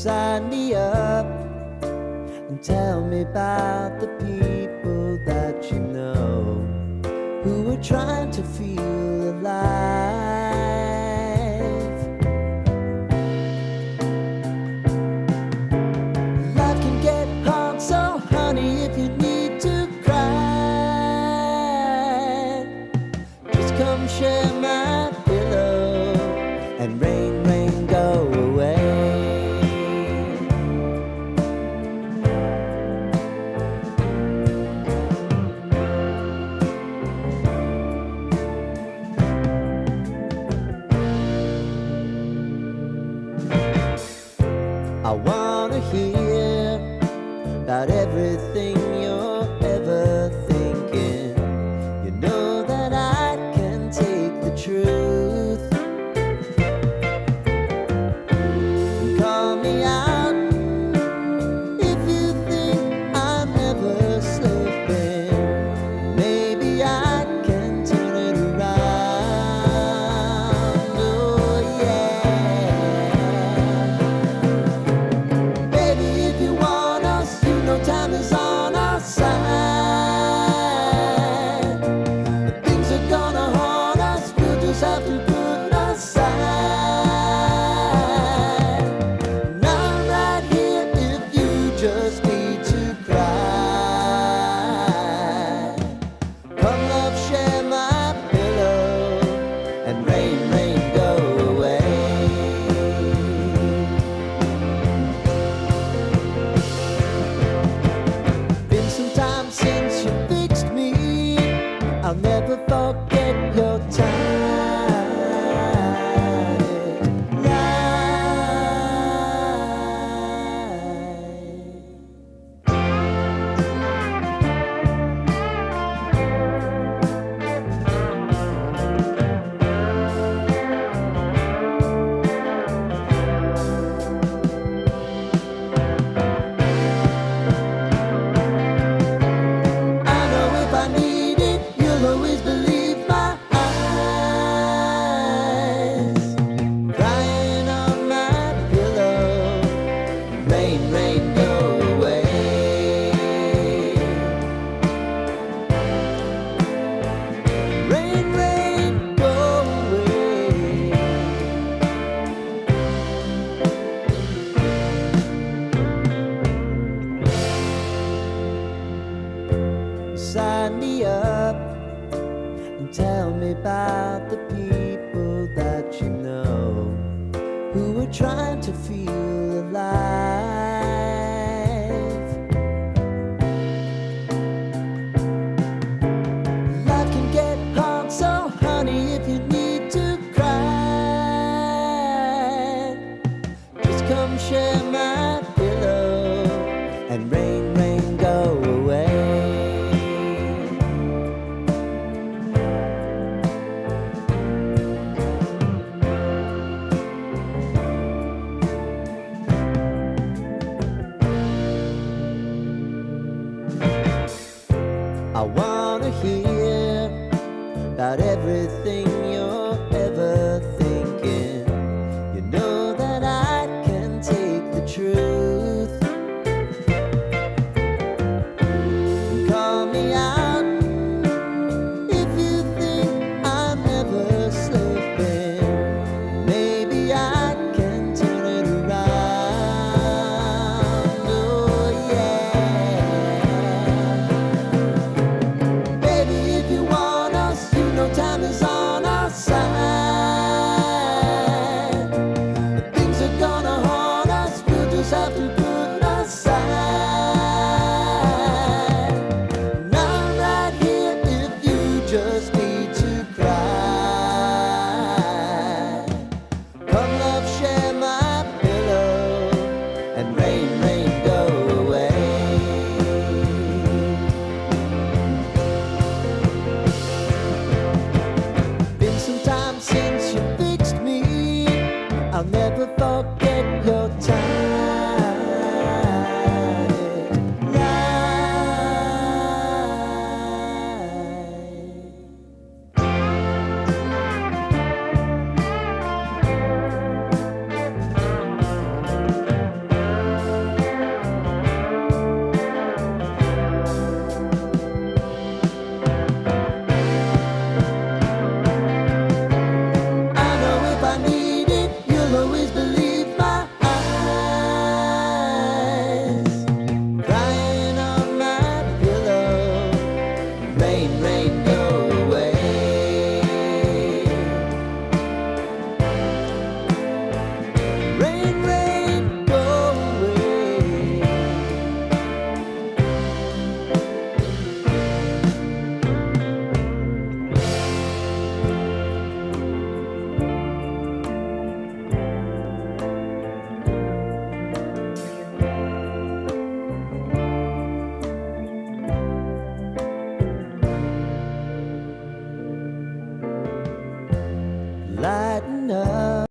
Sign me up and tell me about the people that you know who are trying to feel alive. Life can get hard, so honey, if you need to cry, just come share my pillow and rain, rain, go away. I wanna hear about everything you're ever thinking. You know that I can take the truth. And call me out if you think I'm never slipping. Maybe I can turn it around. Oh yeah. Time is on our side. But things are gonna haunt us. We'll just have to put aside. And I'm right here if you just need to cry. Come love, share my pillow and rain, rain, go away. Since you fixed me, I'll never forget your tight always believe my eyes. Crying on my pillow. Rain, rain, go away. Rain, rain, go away. Sign me up and tell me about the people that you know who are trying to feel alive. Life can get hard, so honey, if you need to cry, just come share my pillow and rain, rain, go away. I wanna hear about everything you're ever thinking. You know that I can take the truth. And call me out if you think I'm never slipping. Maybe I can turn it around. Oh yeah. Time is on our side. But things are gonna haunt us. We'll just have to put aside. And I'm right here if you just need to cry. Come love, share my pillow and rain, rain, go away. Since you fixed me, I'll never forget.